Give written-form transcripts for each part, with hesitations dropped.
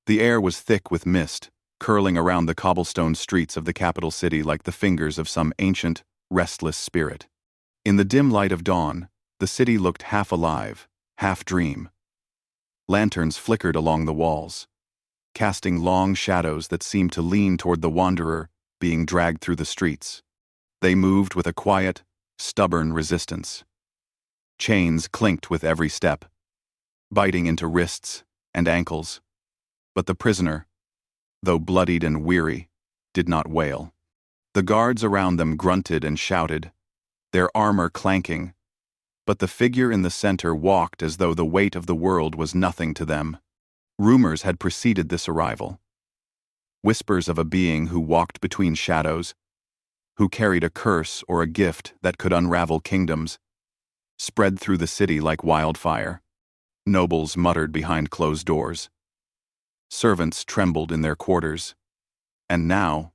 The air was thick with mist, curling around the cobblestone streets of the capital city like the fingers of some ancient, restless spirit. In the dim light of dawn, the city looked half alive, half dream. Lanterns flickered along the walls, casting long shadows that seemed to lean toward the wanderer being dragged through the streets. They moved with a quiet, stubborn resistance. Chains clinked with every step, biting into wrists and ankles. But the prisoner, though bloodied and weary, did not wail. The guards around them grunted and shouted, their armor clanking, but the figure in the center walked as though the weight of the world was nothing to them. Rumors had preceded this arrival. Whispers of a being who walked between shadows, who carried a curse or a gift that could unravel kingdoms, spread through the city like wildfire. Nobles muttered behind closed doors. Servants trembled in their quarters. And now,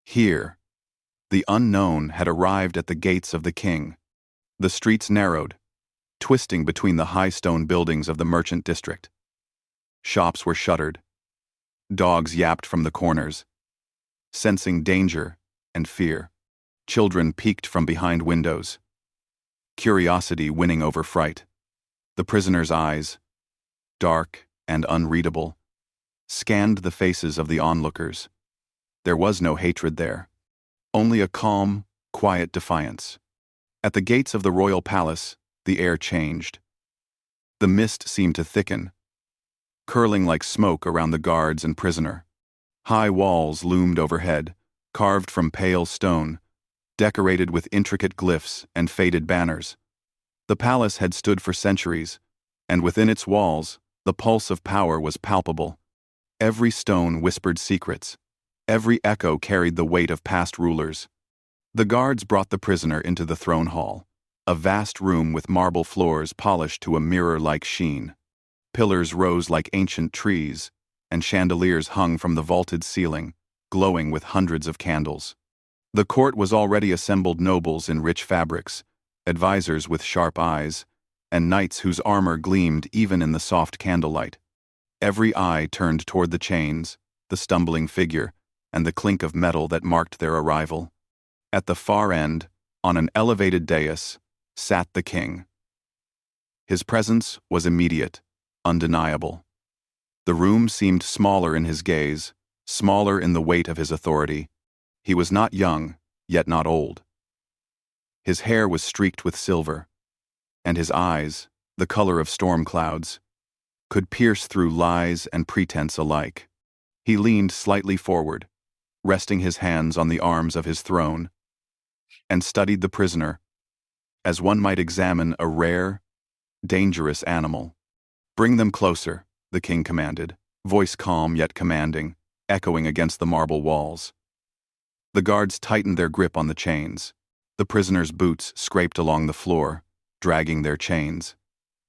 here, the unknown had arrived at the gates of the king. The streets narrowed, twisting between the high stone buildings of the merchant district. Shops were shuttered. Dogs yapped from the corners, sensing danger and fear. Children peeked from behind windows, curiosity winning over fright. The prisoner's eyes, dark and unreadable, scanned the faces of the onlookers. There was no hatred there, only a calm, quiet defiance. At the gates of the royal palace, the air changed. The mist seemed to thicken, curling like smoke around the guards and prisoner. High walls loomed overhead, carved from pale stone, decorated with intricate glyphs and faded banners. The palace had stood for centuries, and within its walls, the pulse of power was palpable. Every stone whispered secrets. Every echo carried the weight of past rulers. The guards brought the prisoner into the throne hall, a vast room with marble floors polished to a mirror-like sheen. Pillars rose like ancient trees, and chandeliers hung from the vaulted ceiling, glowing with hundreds of candles. The court was already assembled nobles in rich fabrics, advisors with sharp eyes, and knights whose armor gleamed even in the soft candlelight. Every eye turned toward the chains, the stumbling figure, and the clink of metal that marked their arrival. At the far end, on an elevated dais, sat the king. His presence was immediate, undeniable. The room seemed smaller in his gaze, smaller in the weight of his authority. He was not young, yet not old. His hair was streaked with silver, and his eyes, the color of storm clouds, could pierce through lies and pretense alike. He leaned slightly forward, resting his hands on the arms of his throne, and studied the prisoner, as one might examine a rare, dangerous animal. "Bring them closer," the king commanded, voice calm yet commanding, echoing against the marble walls. The guards tightened their grip on the chains. The prisoner's boots scraped along the floor, dragging their chains.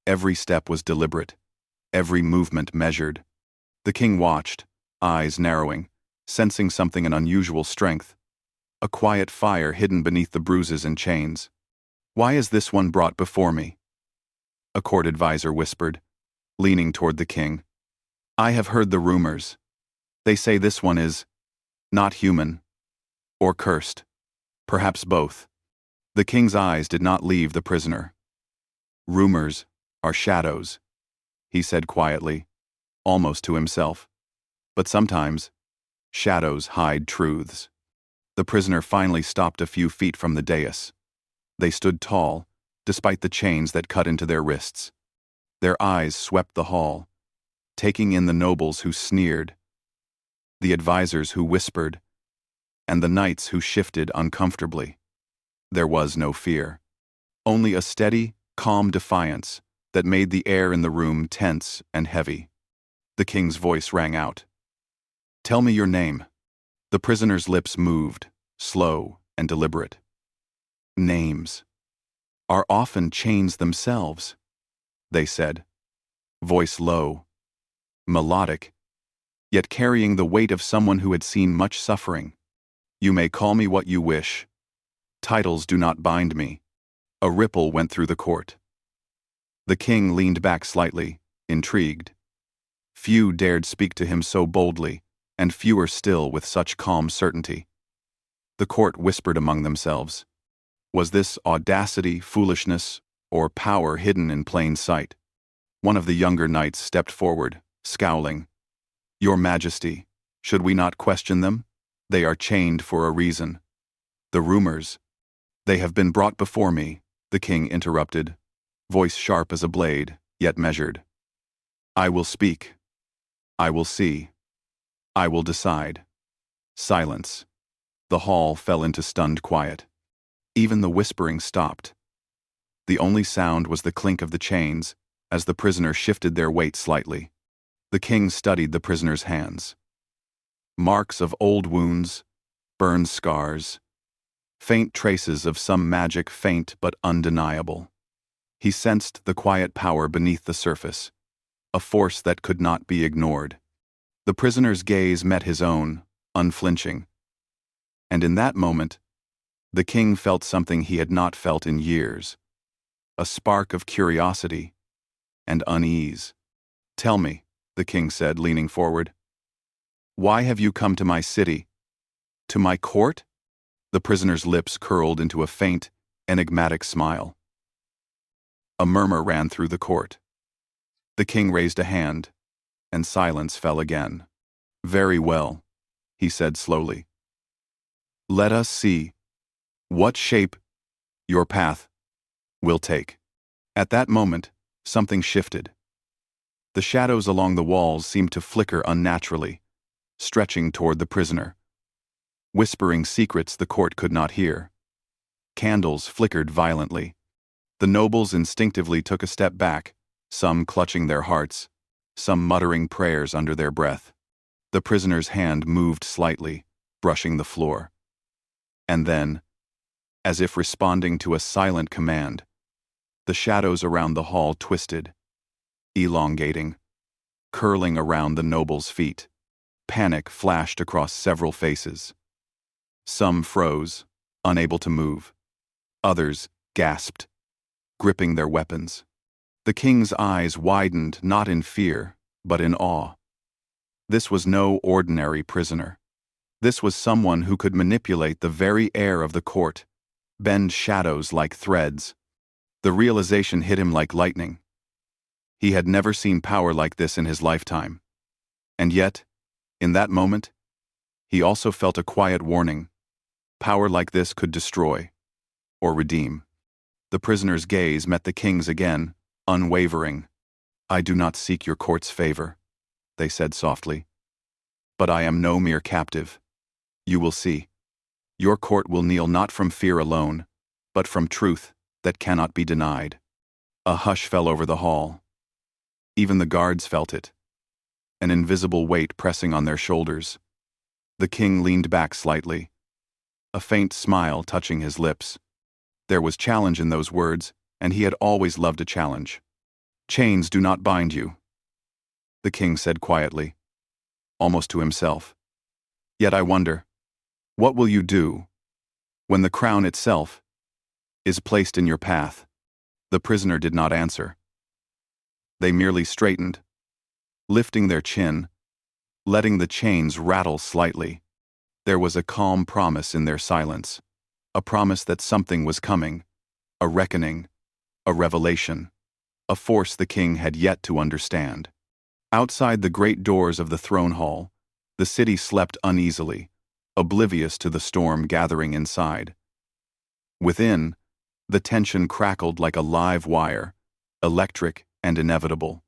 Every step was deliberate, every movement measured. The king watched, eyes narrowing, sensing something in unusual strength, a quiet fire hidden beneath the bruises and chains. "Why is this one brought before me?" a court advisor whispered, leaning toward the king. "I have heard the rumors. They say this one is not human, or cursed, perhaps both." The king's eyes did not leave the prisoner. "Rumors are shadows," he said quietly, almost to himself. "But sometimes, shadows hide truths." The prisoner finally stopped a few feet from the dais. They stood tall, despite the chains that cut into their wrists. Their eyes swept the hall, taking in the nobles who sneered, the advisors who whispered, and the knights who shifted uncomfortably. There was no fear, only a steady, calm defiance that made the air in the room tense and heavy. The king's voice rang out. "Tell me your name." The prisoner's lips moved, slow and deliberate. "Names are often chains themselves," they said, voice low, melodic, yet carrying the weight of someone who had seen much suffering. "You may call me what you wish. Titles do not bind me." A ripple went through the court. The king leaned back slightly, intrigued. Few dared speak to him so boldly, and fewer still with such calm certainty. The court whispered among themselves. Was this audacity, foolishness, or power hidden in plain sight? One of the younger knights stepped forward, scowling. "Your Majesty, should we not question them? They are chained for a reason." "The rumors—" "They have been brought before me," the king interrupted, voice sharp as a blade, yet measured. "I will speak. I will see. I will decide." Silence. The hall fell into stunned quiet. Even the whispering stopped. The only sound was the clink of the chains as the prisoner shifted their weight slightly. The king studied the prisoner's hands. Marks of old wounds, burned scars, faint traces of some magic, faint but undeniable. He sensed the quiet power beneath the surface, a force that could not be ignored. The prisoner's gaze met his own, unflinching. And in that moment, the king felt something he had not felt in years, a spark of curiosity and unease. "Tell me," the king said, leaning forward, "why have you come to my city? To my court?" The prisoner's lips curled into a faint, enigmatic smile. A murmur ran through the court. The king raised a hand, and silence fell again. "Very well," he said slowly. "Let us see what shape your path will take." At that moment, something shifted. The shadows along the walls seemed to flicker unnaturally, stretching toward the prisoner, whispering secrets the court could not hear. Candles flickered violently. The nobles instinctively took a step back, some clutching their hearts, some muttering prayers under their breath. The prisoner's hand moved slightly, brushing the floor. And then, as if responding to a silent command, the shadows around the hall twisted, elongating, curling around the noble's feet. Panic flashed across several faces. Some froze, unable to move. Others gasped, gripping their weapons. The king's eyes widened not in fear, but in awe. This was no ordinary prisoner. This was someone who could manipulate the very air of the court, bend shadows like threads. The realization hit him like lightning. He had never seen power like this in his lifetime. And yet, in that moment, he also felt a quiet warning. Power like this could destroy, or redeem. The prisoner's gaze met the king's again, unwavering. "I do not seek your court's favor," they said softly. "But I am no mere captive. You will see. Your court will kneel not from fear alone, but from truth that cannot be denied." A hush fell over the hall. Even the guards felt it, an invisible weight pressing on their shoulders. The king leaned back slightly, a faint smile touching his lips. There was challenge in those words, and he had always loved a challenge. "Chains do not bind you," the king said quietly, almost to himself. "Yet I wonder, what will you do when the crown itself is placed in your path?" The prisoner did not answer. They merely straightened, lifting their chin, letting the chains rattle slightly. There was a calm promise in their silence, a promise that something was coming, a reckoning, a revelation, a force the king had yet to understand. Outside the great doors of the throne hall, the city slept uneasily, oblivious to the storm gathering inside. Within, the tension crackled like a live wire, electric and inevitable.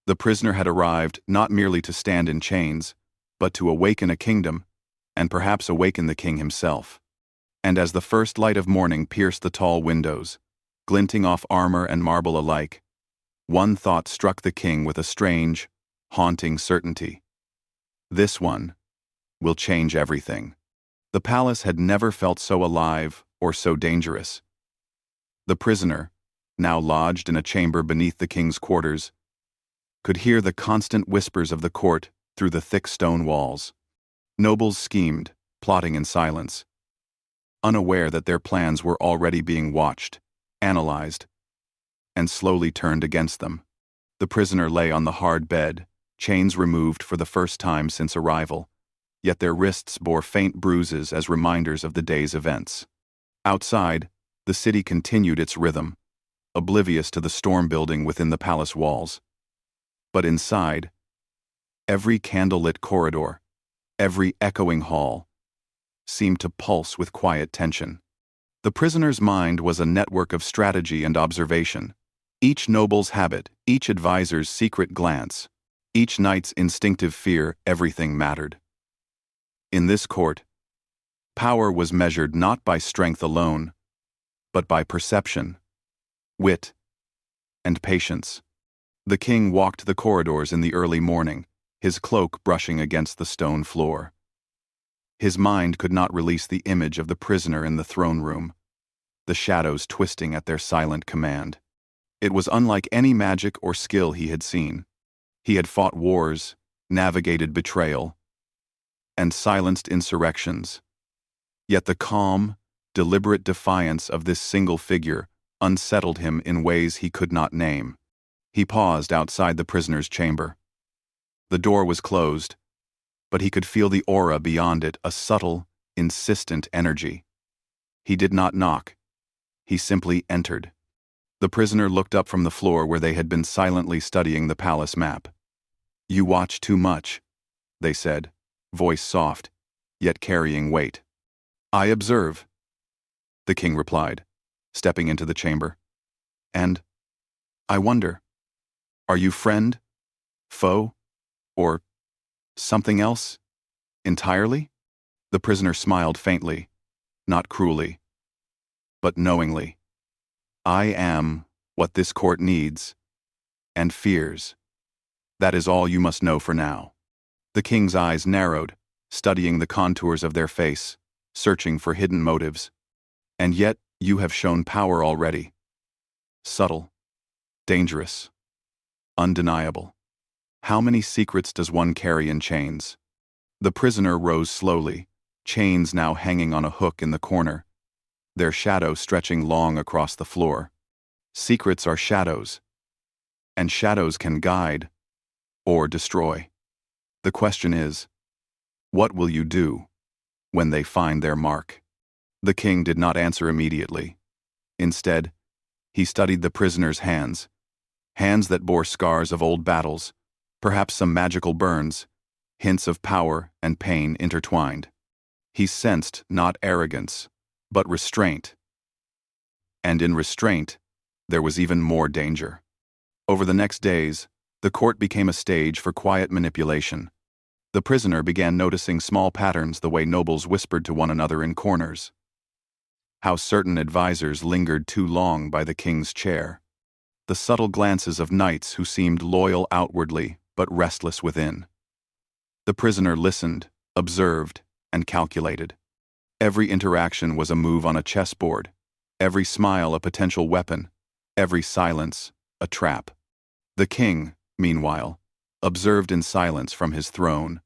The prisoner had arrived not merely to stand in chains, but to awaken a kingdom, and perhaps awaken the king himself. And as the first light of morning pierced the tall windows, glinting off armor and marble alike, one thought struck the king with a strange, haunting certainty. This one will change everything. The palace had never felt so alive or so dangerous. The prisoner, now lodged in a chamber beneath the king's quarters, could hear the constant whispers of the court through the thick stone walls. Nobles schemed, plotting in silence, unaware that their plans were already being watched, analyzed, and slowly turned against them. The prisoner lay on the hard bed, chains removed for the first time since arrival, yet their wrists bore faint bruises as reminders of the day's events. Outside, the city continued its rhythm, oblivious to the storm building within the palace walls. But inside, every candlelit corridor, every echoing hall, seemed to pulse with quiet tension. The prisoner's mind was a network of strategy and observation. Each noble's habit, each advisor's secret glance, each knight's instinctive fear, everything mattered. In this court, power was measured not by strength alone, but by perception, wit, and patience. The king walked the corridors in the early morning, his cloak brushing against the stone floor. His mind could not release the image of the prisoner in the throne room, the shadows twisting at their silent command. It was unlike any magic or skill he had seen. He had fought wars, navigated betrayal, and silenced insurrections. Yet the calm, deliberate defiance of this single figure unsettled him in ways he could not name. He paused outside the prisoner's chamber. The door was closed, but he could feel the aura beyond it, a subtle, insistent energy. He did not knock. He simply entered. The prisoner looked up from the floor where they had been silently studying the palace map. "You watch too much," they said, voice soft, yet carrying weight. "I observe," the king replied, stepping into the chamber. "And I wonder, are you friend, foe, or something else entirely?" The prisoner smiled faintly, not cruelly, but knowingly. "I am what this court needs and fears. That is all you must know for now." The king's eyes narrowed, studying the contours of their face, searching for hidden motives. "And yet you have shown power already. Subtle, dangerous, undeniable. How many secrets does one carry in chains?" The prisoner rose slowly, chains now hanging on a hook in the corner, their shadow stretching long across the floor. Secrets are shadows, and shadows can guide or destroy. The question is, what will you do when they find their mark? The king did not answer immediately. Instead, he studied the prisoner's hands, hands that bore scars of old battles, perhaps some magical burns, hints of power and pain intertwined. He sensed not arrogance, but restraint. And in restraint, there was even more danger. Over the next days, the court became a stage for quiet manipulation. The prisoner began noticing small patterns the way nobles whispered to one another in corners, how certain advisors lingered too long by the king's chair, the subtle glances of knights who seemed loyal outwardly but restless within. The prisoner listened, observed, and calculated. Every interaction was a move on a chessboard, every smile a potential weapon, every silence a trap. The king, meanwhile, observed in silence from his throne,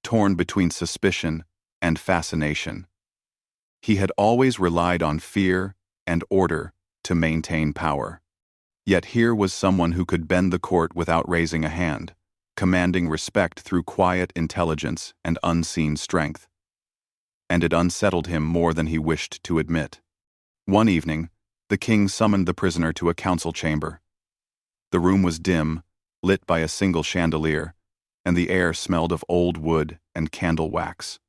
torn between suspicion and fascination. He had always relied on fear and order to maintain power. Yet here was someone who could bend the court without raising a hand, commanding respect through quiet intelligence and unseen strength. And it unsettled him more than he wished to admit. One evening, the king summoned the prisoner to a council chamber. The room was dim, lit by a single chandelier, and the air smelled of old wood and candle wax.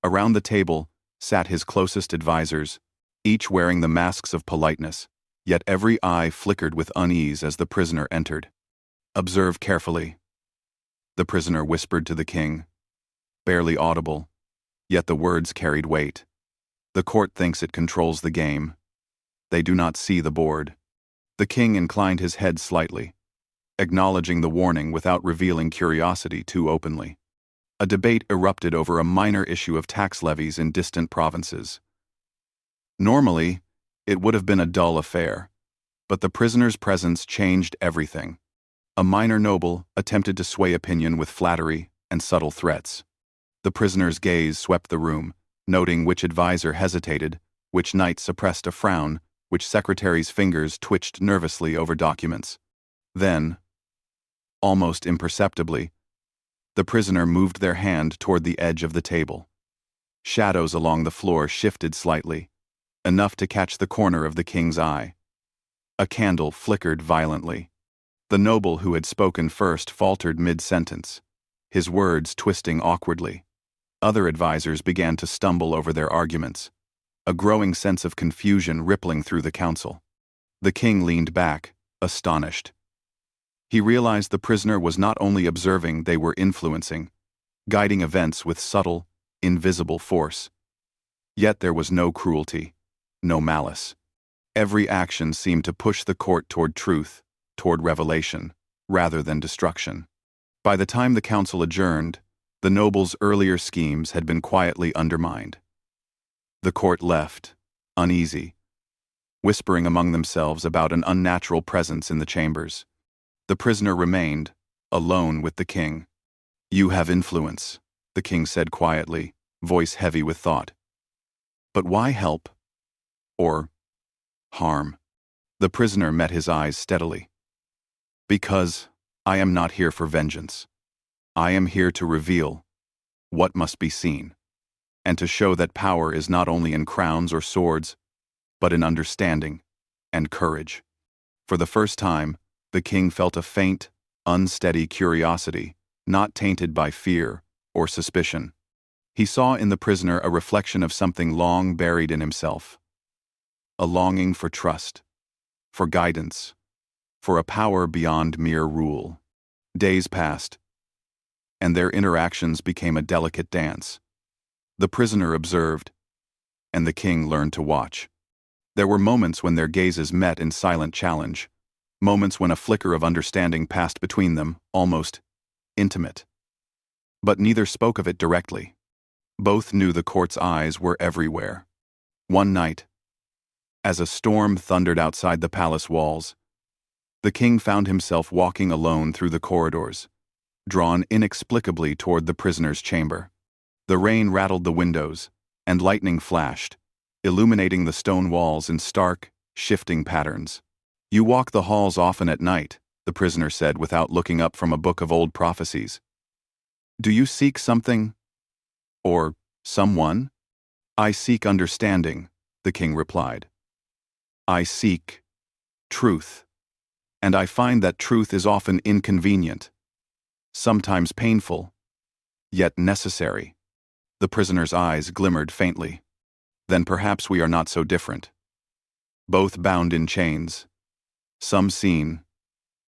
Around the table sat his closest advisors, each wearing the masks of politeness, yet every eye flickered with unease as the prisoner entered. "Observe carefully," the prisoner whispered to the king, barely audible, yet the words carried weight. "The court thinks it controls the game. They do not see the board." The king inclined his head slightly, acknowledging the warning without revealing curiosity too openly. A debate erupted over a minor issue of tax levies in distant provinces. Normally, it would have been a dull affair, but the prisoner's presence changed everything. A minor noble attempted to sway opinion with flattery and subtle threats. The prisoner's gaze swept the room, noting which advisor hesitated, which knight suppressed a frown, which secretary's fingers twitched nervously over documents. Then, almost imperceptibly, The prisoner moved their hand toward the edge of the table. Shadows along the floor shifted slightly, enough to catch the corner of the king's eye. A candle flickered violently. The noble who had spoken first faltered mid-sentence, his words twisting awkwardly. Other advisers began to stumble over their arguments, a growing sense of confusion rippling through the council. The king leaned back, astonished. He realized the prisoner was not only observing, they were influencing, guiding events with subtle, invisible force. Yet there was no cruelty, no malice. Every action seemed to push the court toward truth, toward revelation, rather than destruction. By the time the council adjourned, the noble's earlier schemes had been quietly undermined. The court left, uneasy, whispering among themselves about an unnatural presence in the chambers. The prisoner remained, alone with the king. "You have influence," the king said quietly, voice heavy with thought. "But why help? Or harm?" The prisoner met his eyes steadily. "Because I am not here for vengeance. I am here to reveal what must be seen, and to show that power is not only in crowns or swords, but in understanding and courage." For the first time, the king felt a faint, unsteady curiosity, not tainted by fear or suspicion. He saw in the prisoner a reflection of something long buried in himself. A longing for trust, for guidance, for a power beyond mere rule. Days passed, and their interactions became a delicate dance. The prisoner observed, and the king learned to watch. There were moments when their gazes met in silent challenge, moments when a flicker of understanding passed between them, almost intimate. But neither spoke of it directly. Both knew the court's eyes were everywhere. One night, as a storm thundered outside the palace walls, the king found himself walking alone through the corridors, drawn inexplicably toward the prisoner's chamber. The rain rattled the windows, and lightning flashed, illuminating the stone walls in stark, shifting patterns. "You walk the halls often at night," the prisoner said without looking up from a book of old prophecies. "Do you seek something? Or someone?" "I seek understanding," the king replied. "I seek truth. And I find that truth is often inconvenient, sometimes painful, yet necessary." The prisoner's eyes glimmered faintly. "Then perhaps we are not so different. Both bound in chains, some seen,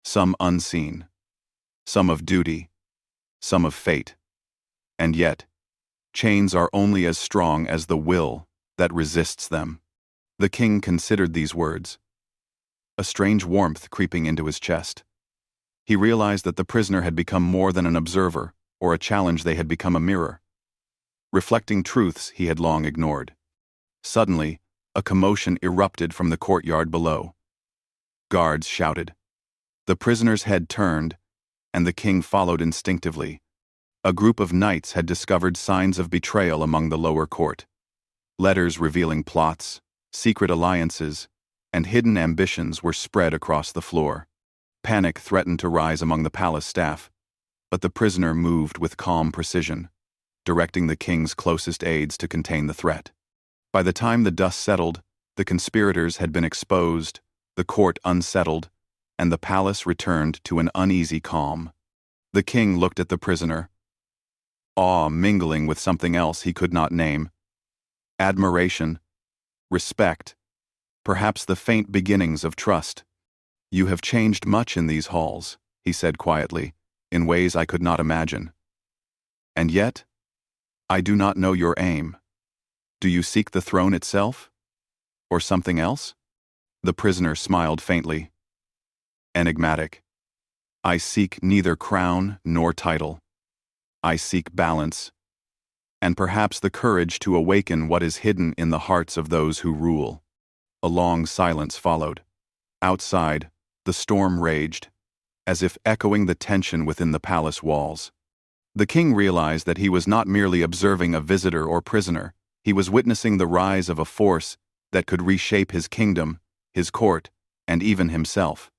some unseen, some of duty, some of fate. And yet, chains are only as strong as the will that resists them." The king considered these words, a strange warmth creeping into his chest. He realized that the prisoner had become more than an observer or a challenge. They had become a mirror, reflecting truths he had long ignored. Suddenly, a commotion erupted from the courtyard below. Guards shouted. The prisoner's head turned, and the king followed instinctively. A group of knights had discovered signs of betrayal among the lower court. Letters revealing plots, secret alliances, and hidden ambitions were spread across the floor. Panic threatened to rise among the palace staff, but the prisoner moved with calm precision, directing the king's closest aides to contain the threat. By the time the dust settled, the conspirators had been exposed, the court unsettled, and the palace returned to an uneasy calm. The king looked at the prisoner, awe mingling with something else he could not name. Admiration, respect, perhaps the faint beginnings of trust. "You have changed much in these halls," he said quietly, "in ways I could not imagine. And yet, I do not know your aim. Do you seek the throne itself? Or something else?" The prisoner smiled faintly. Enigmatic. "I seek neither crown nor title. I seek balance, and perhaps the courage to awaken what is hidden in the hearts of those who rule." A long silence followed. Outside, the storm raged, as if echoing the tension within the palace walls. The king realized that he was not merely observing a visitor or prisoner, he was witnessing the rise of a force that could reshape his kingdom, his court, and even himself.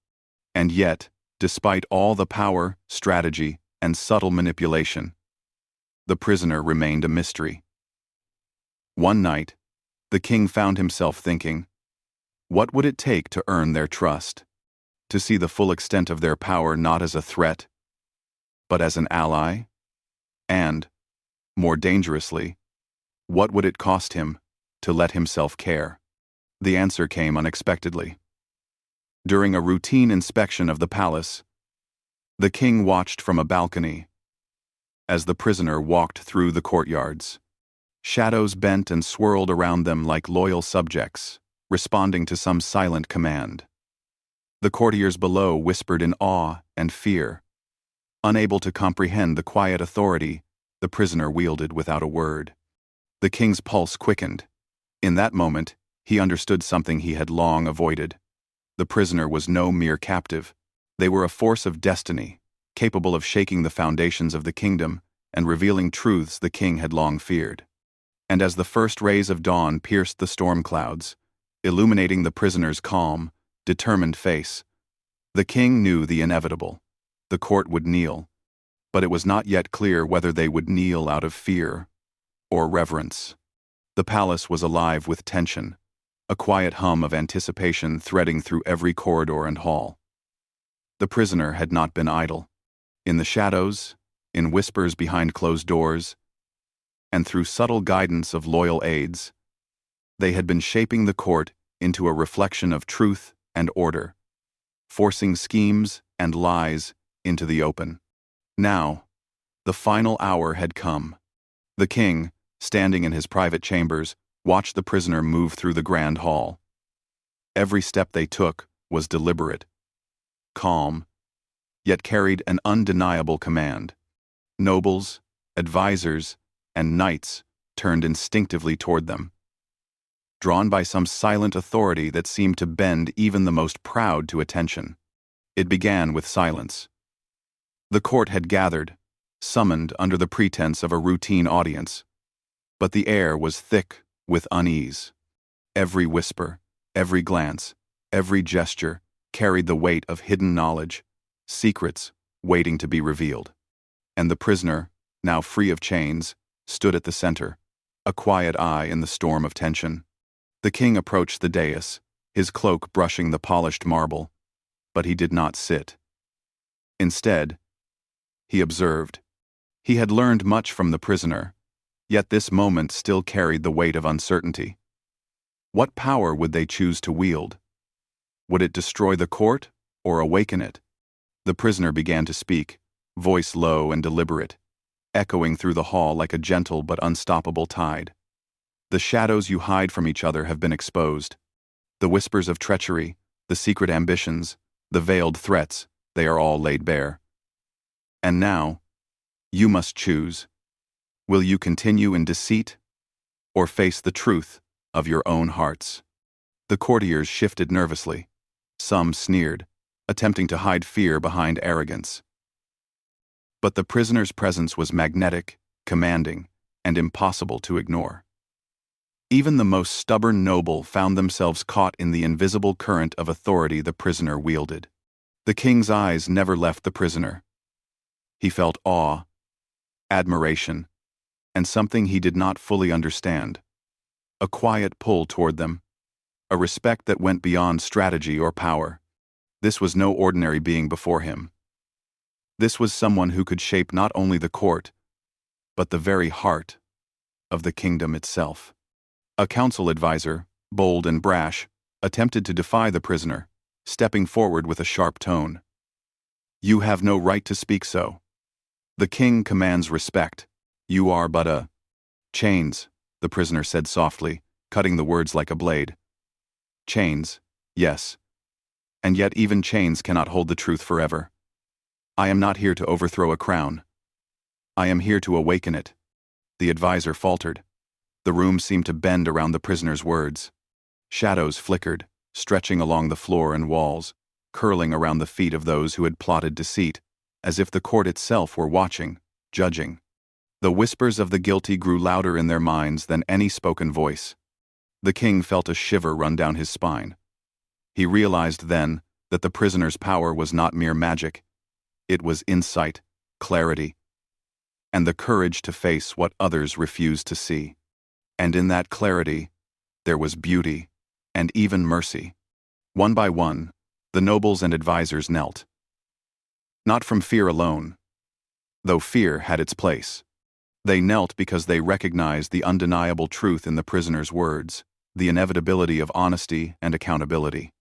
And yet, despite all the power, strategy, and subtle manipulation. The prisoner remained a mystery. One night, the king found himself thinking, what would it take to earn their trust? To see the full extent of their power not as a threat, but as an ally? And, more dangerously, what would it cost him to let himself care? The answer came unexpectedly. During a routine inspection of the palace, the king watched from a balcony as the prisoner walked through the courtyards. Shadows bent and swirled around them like loyal subjects, responding to some silent command. The courtiers below whispered in awe and fear, unable to comprehend the quiet authority the prisoner wielded without a word. The king's pulse quickened. In that moment, he understood something he had long avoided. The prisoner was no mere captive. They were a force of destiny, capable of shaking the foundations of the kingdom and revealing truths the king had long feared. And as the first rays of dawn pierced the storm clouds, illuminating the prisoner's calm, determined face, the king knew the inevitable. The court would kneel, but it was not yet clear whether they would kneel out of fear or reverence. The palace was alive with tension, a quiet hum of anticipation threading through every corridor and hall. The prisoner had not been idle. In the shadows, in whispers behind closed doors, and through subtle guidance of loyal aides, they had been shaping the court into a reflection of truth and order, forcing schemes and lies into the open. Now, the final hour had come. The king, standing in his private chambers, watched the prisoner move through the grand hall. Every step they took was deliberate, calm, yet carried an undeniable command. Nobles, advisors, and knights turned instinctively toward them, drawn by some silent authority that seemed to bend even the most proud to attention. It began with silence. The court had gathered, summoned under the pretense of a routine audience, but the air was thick with unease. Every whisper, every glance, every gesture carried the weight of hidden knowledge, secrets waiting to be revealed. And the prisoner, now free of chains, stood at the center, a quiet eye in the storm of tension. The king approached the dais, his cloak brushing the polished marble, but he did not sit. Instead, he observed. He had learned much from the prisoner, yet this moment still carried the weight of uncertainty. What power would they choose to wield? Would it destroy the court or awaken it? The prisoner began to speak, voice low and deliberate, echoing through the hall like a gentle but unstoppable tide. The shadows you hide from each other have been exposed. The whispers of treachery, the secret ambitions, the veiled threats, they are all laid bare. And now, you must choose. Will you continue in deceit, or face the truth of your own hearts? The courtiers shifted nervously. Some sneered, attempting to hide fear behind arrogance. But the prisoner's presence was magnetic, commanding, and impossible to ignore. Even the most stubborn noble found themselves caught in the invisible current of authority the prisoner wielded. The king's eyes never left the prisoner. He felt awe, admiration, and something he did not fully understand. A quiet pull toward them, a respect that went beyond strategy or power. This was no ordinary being before him. This was someone who could shape not only the court, but the very heart of the kingdom itself. A council advisor, bold and brash, attempted to defy the prisoner, stepping forward with a sharp tone. "You have no right to speak so. The king commands respect. You are but a..." "Chains," the prisoner said softly, cutting the words like a blade. "Chains, yes. And yet even chains cannot hold the truth forever. I am not here to overthrow a crown. I am here to awaken it." The advisor faltered. The room seemed to bend around the prisoner's words. Shadows flickered, stretching along the floor and walls, curling around the feet of those who had plotted deceit, as if the court itself were watching, judging. The whispers of the guilty grew louder in their minds than any spoken voice. The king felt a shiver run down his spine. He realized then that the prisoner's power was not mere magic. It was insight, clarity, and the courage to face what others refused to see. And in that clarity, there was beauty, and even mercy. One by one, the nobles and advisors knelt. Not from fear alone, though fear had its place. They knelt because they recognized the undeniable truth in the prisoner's words, the inevitability of honesty and accountability.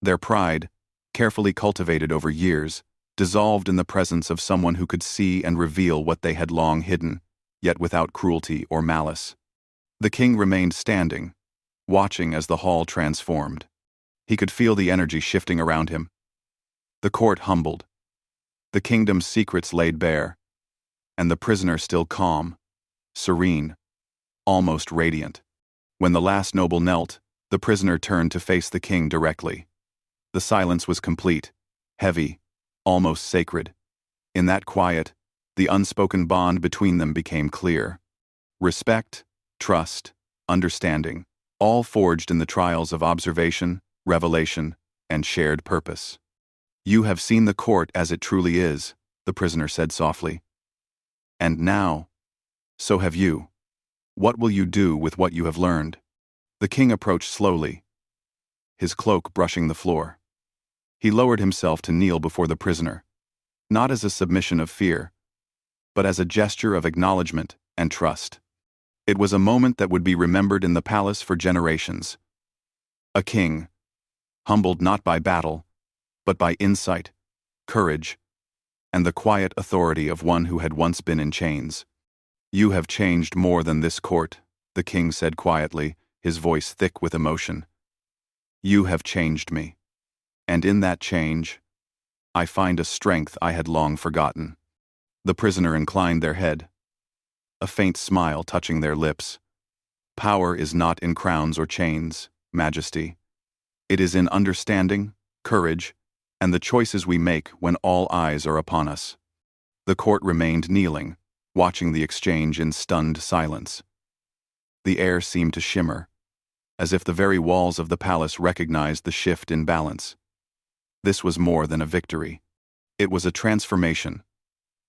Their pride, carefully cultivated over years, dissolved in the presence of someone who could see and reveal what they had long hidden, yet without cruelty or malice. The king remained standing, watching as the hall transformed. He could feel the energy shifting around him. The court humbled, the kingdom's secrets laid bare, and the prisoner still calm, serene, almost radiant. When the last noble knelt, the prisoner turned to face the king directly. The silence was complete, heavy, almost sacred. In that quiet, the unspoken bond between them became clear. Respect, trust, understanding, all forged in the trials of observation, revelation, and shared purpose. "You have seen the court as it truly is," the prisoner said softly. "And now, so have you. What will you do with what you have learned?" The king approached slowly, his cloak brushing the floor. He lowered himself to kneel before the prisoner, not as a submission of fear, but as a gesture of acknowledgement and trust. It was a moment that would be remembered in the palace for generations. A king, humbled not by battle, but by insight, courage, and the quiet authority of one who had once been in chains. "You have changed more than this court," the king said quietly, his voice thick with emotion. "You have changed me, and in that change, I find a strength I had long forgotten." The prisoner inclined their head, a faint smile touching their lips. "Power is not in crowns or chains, Majesty. It is in understanding, courage, and the choices we make when all eyes are upon us." The court remained kneeling, watching the exchange in stunned silence. The air seemed to shimmer, as if the very walls of the palace recognized the shift in balance. This was more than a victory. It was a transformation,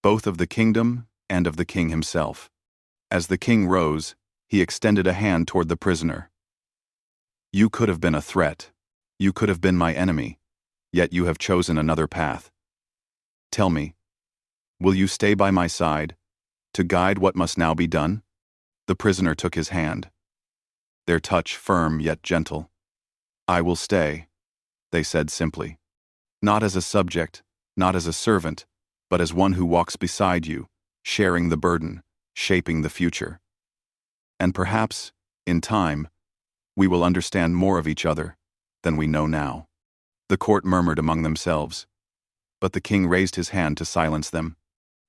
both of the kingdom and of the king himself. As the king rose, he extended a hand toward the prisoner. "You could have been a threat. You could have been my enemy, yet you have chosen another path. Tell me, will you stay by my side, to guide what must now be done?" The prisoner took his hand, their touch firm yet gentle. "I will stay," they said simply. "Not as a subject, not as a servant, but as one who walks beside you, sharing the burden, shaping the future. And perhaps, in time, we will understand more of each other than we know now." The court murmured among themselves, but the king raised his hand to silence them.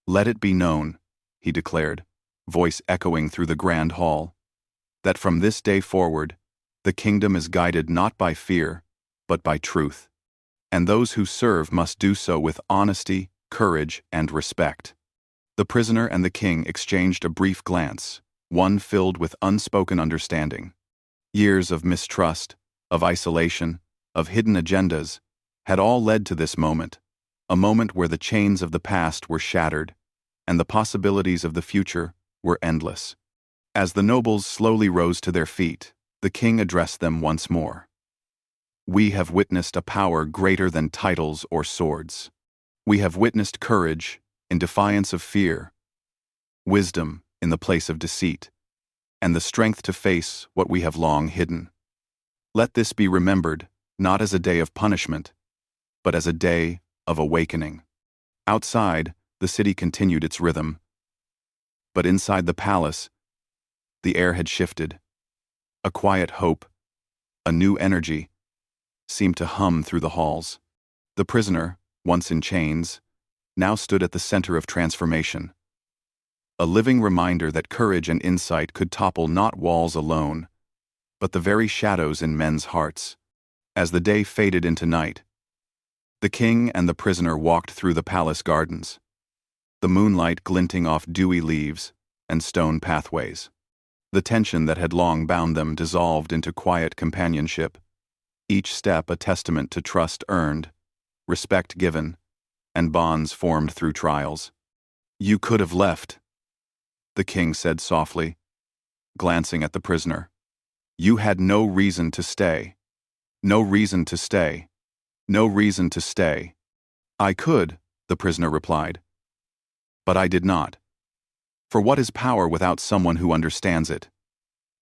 "Let it be known," he declared, voice echoing through the grand hall, "that from this day forward, the kingdom is guided not by fear, but by truth. And those who serve must do so with honesty, courage, and respect." The prisoner and the king exchanged a brief glance, one filled with unspoken understanding. Years of mistrust, of isolation, of hidden agendas, had all led to this moment, a moment where the chains of the past were shattered, and the possibilities of the future were endless. As the nobles slowly rose to their feet, the king addressed them once more. "We have witnessed a power greater than titles or swords. We have witnessed courage in defiance of fear, wisdom in the place of deceit, and the strength to face what we have long hidden. Let this be remembered not as a day of punishment, but as a day of awakening." Outside, the city continued its rhythm. But inside the palace, the air had shifted. A quiet hope, a new energy, seemed to hum through the halls. The prisoner, once in chains, now stood at the center of transformation. A living reminder that courage and insight could topple not walls alone, but the very shadows in men's hearts. As the day faded into night, the king and the prisoner walked through the palace gardens, the moonlight glinting off dewy leaves and stone pathways. The tension that had long bound them dissolved into quiet companionship, each step a testament to trust earned, respect given, and bonds formed through trials. You could have left, the king said softly, glancing at the prisoner. You had no reason to stay. No reason to stay. No reason to stay. I could, the prisoner replied. But I did not. For what is power without someone who understands it?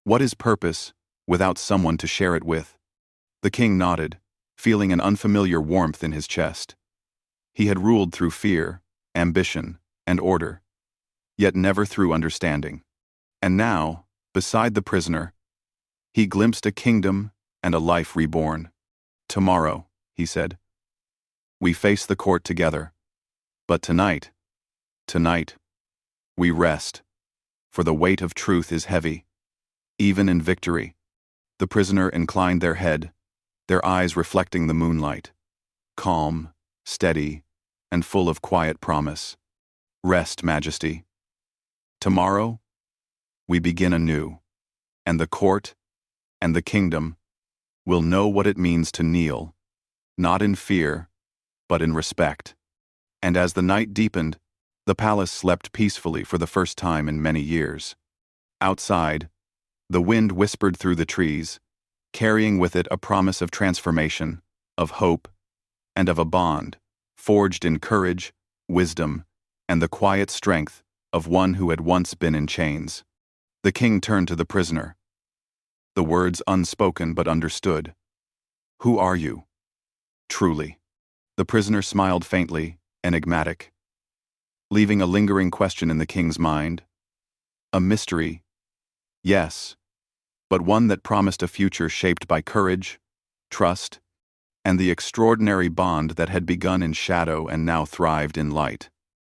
What is purpose without someone to share it with? The king nodded, feeling an unfamiliar warmth in his chest. He had ruled through fear, ambition, and order, yet never through understanding. And now, beside the prisoner, he glimpsed a kingdom and a life reborn. Tomorrow, he said, we face the court together. But tonight, we rest, for the weight of truth is heavy. Even in victory, the prisoner inclined their head, their eyes reflecting the moonlight, calm, steady, and full of quiet promise. Rest, Majesty. Tomorrow, we begin anew, and the court and the kingdom will know what it means to kneel, not in fear, but in respect. And as the night deepened, the palace slept peacefully for the first time in many years. Outside, the wind whispered through the trees, carrying with it a promise of transformation, of hope, and of a bond, forged in courage, wisdom, and the quiet strength of one who had once been in chains. The king turned to the prisoner. The words unspoken but understood. Who are you? Truly. The prisoner smiled faintly, enigmatic, leaving a lingering question in the king's mind. A mystery, yes, but one that promised a future shaped by courage, trust, and the extraordinary bond that had begun in shadow and now thrived in light.